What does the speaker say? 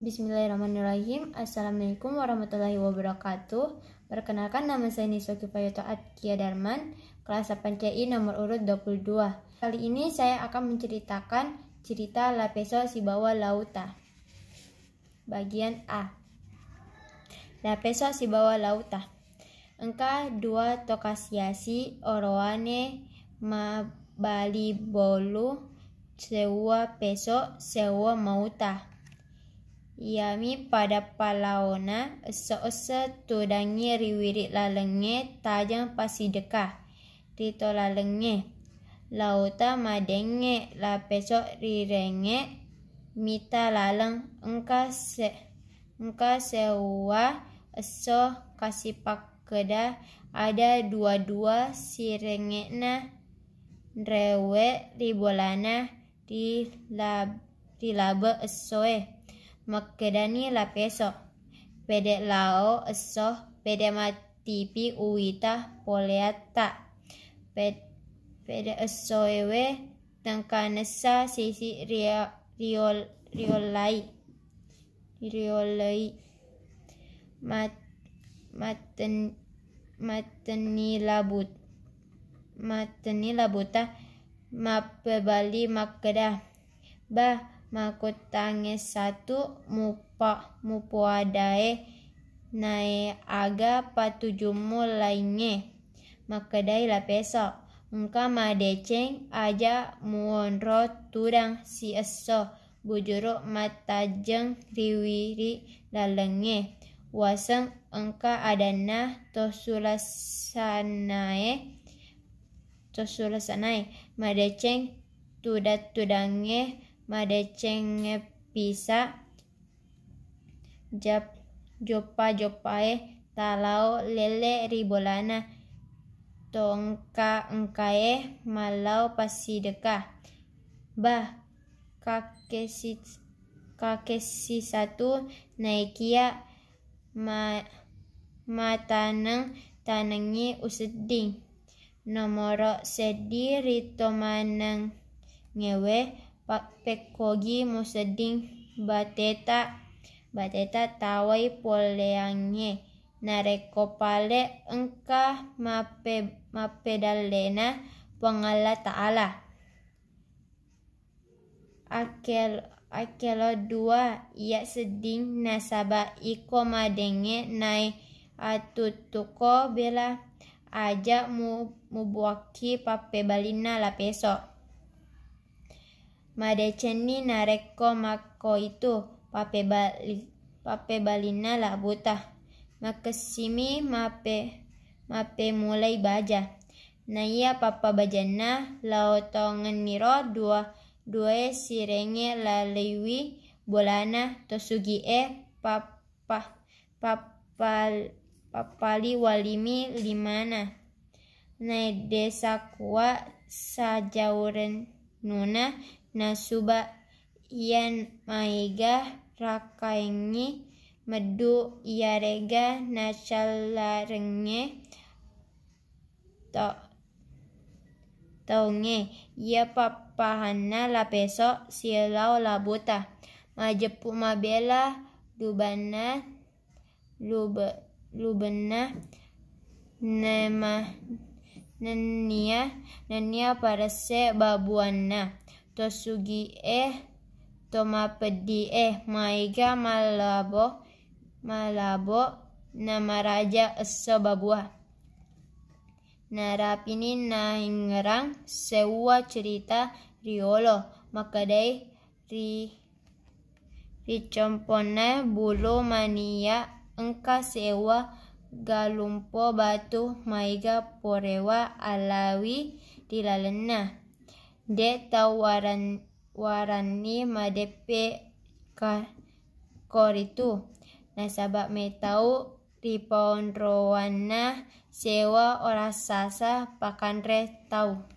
Bismillahirrahmanirrahim. Assalamualaikum warahmatullahi wabarakatuh. Perkenalkan, nama saya Niswa Kifayato Atkia Darman, kelas 8 CI nomor urut 22. Kali ini saya akan menceritakan cerita La Peso si Bawah Lauta. Bagian A. La Peso si Bawah Lauta. Engka dua tokasiasi oroane ma bali bolu sewa peso sewa mauta. Yami pada palaona esa-esa tudangi riwirit lalenge tajang pasi dekah rito lalenge lauta madenge la peso rirenge mita laleng engka sewa eso kasipak keda ada dua-dua sirengena rewe ribolana di laba esoe makedani la peso pede lao eso pede matipi uita poleata pede eso ewe tangkanesa sisi riolai mateni labuta mapebali makeda bah makutange satu mupuadae nae aga patujumu lainge makedai la peso engka madeceng aja muonro tudang si eso bujuru matajeng riwiri lalenge waseng engka adana tosulasanae madeceng tudange madeceng pisa jopae talau lele ribolana tongka engkae malau pasi dekah bah kakesi satu naikia tanengi useding nomoro sedi rito manang ngewe pak pekogi museding bateta tawai poleange nareko pale engka mapedalena pengala ta'ala akelo dua ia seding nasaba iko madenge nai atutuko bela aja mubuaki papebalina la peso madeceni nareko mako itu pape balina la buta makesimi mape mulai baja naya papa bajana lautongen niro dua sirenge la lewi bolana tosugi papali walimi limana nai desa kuwa sajauren nuna nasuba ian maiga rakaengi medu iarega nacalarenge taunge ia papahana la peso silau labuta majepu mabela lubena nenia parase babuana tosugi tomapedi maiga malabo namaraja eso babua narapini naingerang sewa cerita riolo makadai ricompona bulu mania engka sewa galumpo batu maiga porewa alawi dilalena de warani madepe koritu nasaba metau riponrowana sewa orasasa pakanre tau